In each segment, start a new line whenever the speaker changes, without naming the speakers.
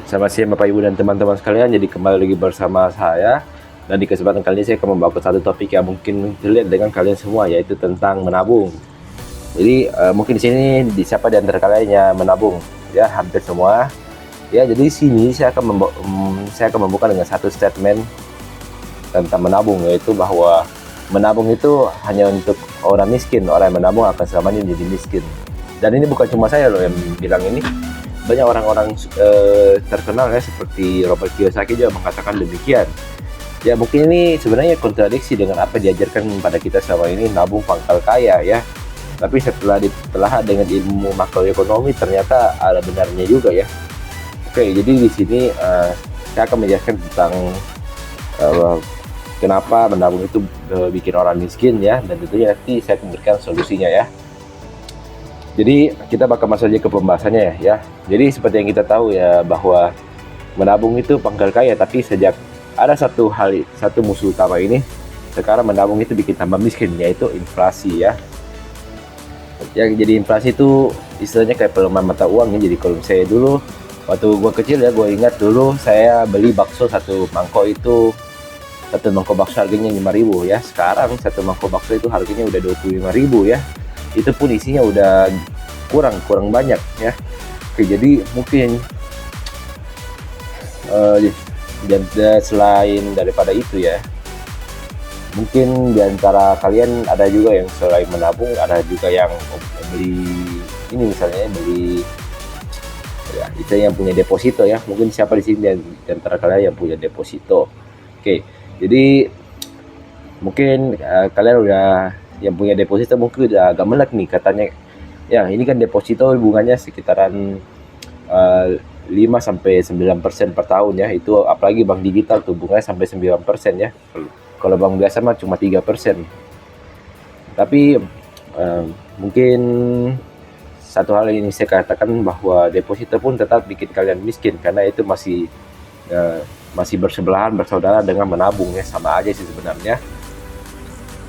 Selamat siang Bapak Ibu dan teman-teman sekalian. Jadi kembali lagi bersama saya, dan di kesempatan kali ini saya akan membawa satu topik yang mungkin relate dengan kalian semua, yaitu tentang menabung. Jadi mungkin di sini siapa di antara kalian yang menabung? Ya, hampir semua. Ya, jadi di sini saya akan membuka dengan satu statement tentang menabung, yaitu bahwa menabung itu hanya untuk orang miskin. Orang yang menabung akan selamanya menjadi miskin. Dan ini bukan cuma saya loh yang bilang ini. Banyak orang-orang terkenal ya, seperti Robert Kiyosaki juga mengatakan demikian. Ya, mungkin ini sebenarnya kontradiksi dengan apa diajarkan pada kita selama ini, nabung pangkal kaya ya. Tapi setelah ditelaah dengan ilmu makroekonomi, ternyata ada benarnya juga ya. Oke, jadi di sini saya akan menjelaskan tentang kenapa menabung itu bikin orang miskin ya, dan tentunya nanti saya akan memberikan solusinya ya. Jadi kita bakal masuk aja ke pembahasannya ya. Jadi seperti yang kita tahu ya, bahwa menabung itu pangkal kaya, tapi sejak ada satu musuh utama ini, sekarang menabung itu bikin tambah miskin, yaitu inflasi ya. Yang jadi inflasi itu istilahnya kayak pelemahan mata uang ya. Jadi kalau saya dulu waktu gua kecil ya, gua ingat dulu saya beli bakso satu mangkok bakso harganya 5.000 ya. Sekarang satu mangkok bakso itu harganya udah 25.000 ya. Itu pun isinya udah kurang banyak ya. Oke, jadi mungkin dan selain daripada itu ya, mungkin diantara kalian ada juga yang selain menabung, ada juga yang beli ini, misalnya beli ya, itu yang punya deposito ya. Mungkin siapa di sini diantara kalian yang punya deposito? Oke, jadi mungkin kalian udah yang punya deposito mungkin udah agak melek nih katanya. Ya, ini kan deposito bunganya sekitaran 5-9% per tahun ya. Itu apalagi bank digital tuh bunganya sampai 9% ya. Kalau bank biasa mah cuma 3%. Tapi mungkin satu hal ini saya katakan, bahwa deposito pun tetap bikin kalian miskin, karena itu masih bersebelahan, bersaudara dengan menabung ya. Sama aja sih sebenarnya.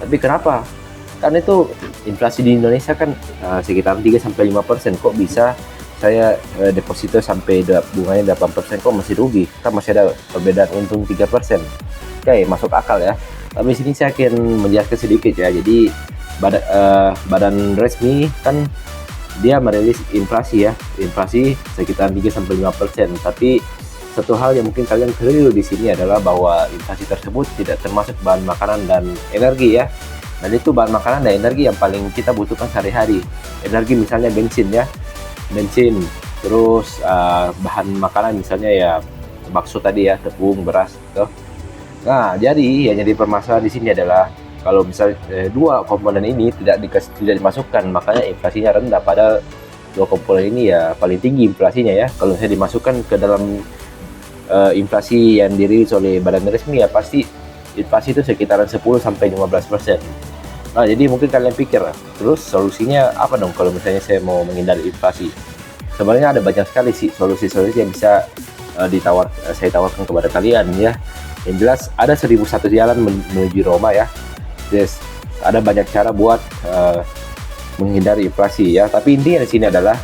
Tapi kenapa? Karena itu inflasi di Indonesia kan sekitar 3-5%. Kok bisa saya deposito sampai bunganya 8%, kok masih rugi? Kan masih ada perbedaan untung 3%. Oke, masuk akal ya. Tapi sini saya akan menjelaskan sedikit ya. Jadi badan resmi kan dia merilis inflasi ya. Inflasi sekitar 3-5%. Tapi satu hal yang mungkin kalian keliru di sini adalah bahwa inflasi tersebut tidak termasuk bahan makanan dan energi ya. Dan itu bahan makanan dan energi yang paling kita butuhkan sehari-hari. Energi misalnya bensin, terus bahan makanan misalnya ya bakso tadi ya, tepung, beras gitu. Nah, jadi yang jadi permasalahan di sini adalah kalau misalnya dua komponen ini tidak dimasukkan, makanya inflasinya rendah. Padahal dua komponen ini ya paling tinggi inflasinya ya. Kalau saya dimasukkan ke dalam inflasi yang dirilis oleh badan resmi ya, pasti inflasi itu sekitaran 10-15%. Nah, jadi mungkin kalian pikir, terus solusinya apa dong kalau misalnya saya mau menghindari inflasi? Sebenarnya ada banyak sekali sih solusi-solusi yang bisa saya tawarkan kepada kalian ya. Yang jelas ada 1001 jalan menuju Roma ya. Yes, ada banyak cara buat menghindari inflasi ya. Tapi intinya di sini adalah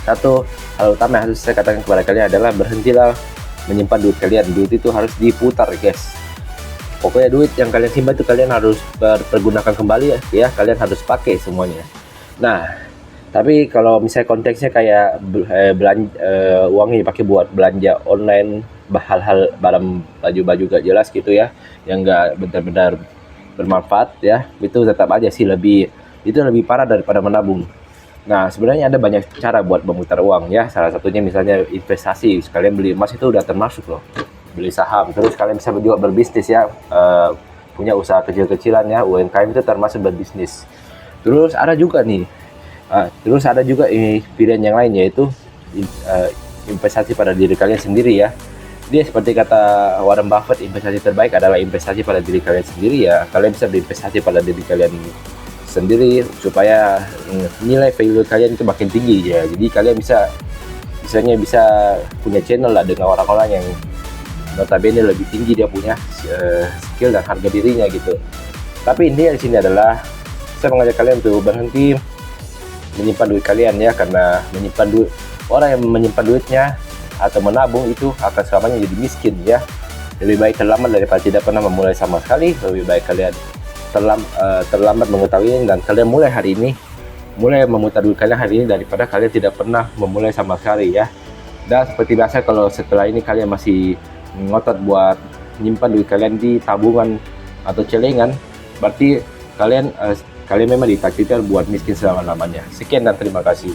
satu hal utama yang harus saya katakan kepada kalian adalah berhentilah menyimpan duit kalian. Duit itu harus diputar, guys. Pokoknya duit yang kalian simpan itu kalian harus pergunakan kembali ya. Kalian harus pakai semuanya. Nah, tapi kalau misalnya konteksnya kayak uangnya dipakai buat belanja online, hal-hal barang baju-baju gak jelas gitu ya, yang gak benar-benar bermanfaat ya, itu tetap aja sih lebih parah daripada menabung. Nah, sebenarnya ada banyak cara buat memutar uang ya. Salah satunya misalnya investasi. Sekalian beli emas itu udah termasuk loh. Beli saham, terus kalian bisa juga berbisnis ya, punya usaha kecil-kecilan ya, UMKM itu termasuk berbisnis. Terus ada juga pilihan yang lain, yaitu investasi pada diri kalian sendiri ya. Dia seperti kata Warren Buffett, investasi terbaik adalah investasi pada diri kalian sendiri ya. Kalian bisa berinvestasi pada diri kalian sendiri supaya nilai value kalian itu makin tinggi ya. Jadi kalian bisa punya channel lah dengan orang-orang yang notabene lebih tinggi dia punya skill dan harga dirinya gitu. Tapi intinya di sini adalah saya mengajak kalian untuk berhenti menyimpan duit kalian ya, karena orang yang menyimpan duitnya atau menabung itu akan selamanya jadi miskin ya. Lebih baik terlambat daripada tidak pernah memulai sama sekali. Lebih baik kalian terlambat mengetahui dan kalian mulai hari ini, mulai memutar duit kalian hari ini daripada kalian tidak pernah memulai sama sekali ya. Dan seperti biasa, kalau setelah ini kalian masih ngotot buat nyimpan duit kalian di tabungan atau celengan, berarti kalian memang ditakdirkan buat miskin selama-lamanya. Sekian dan terima kasih.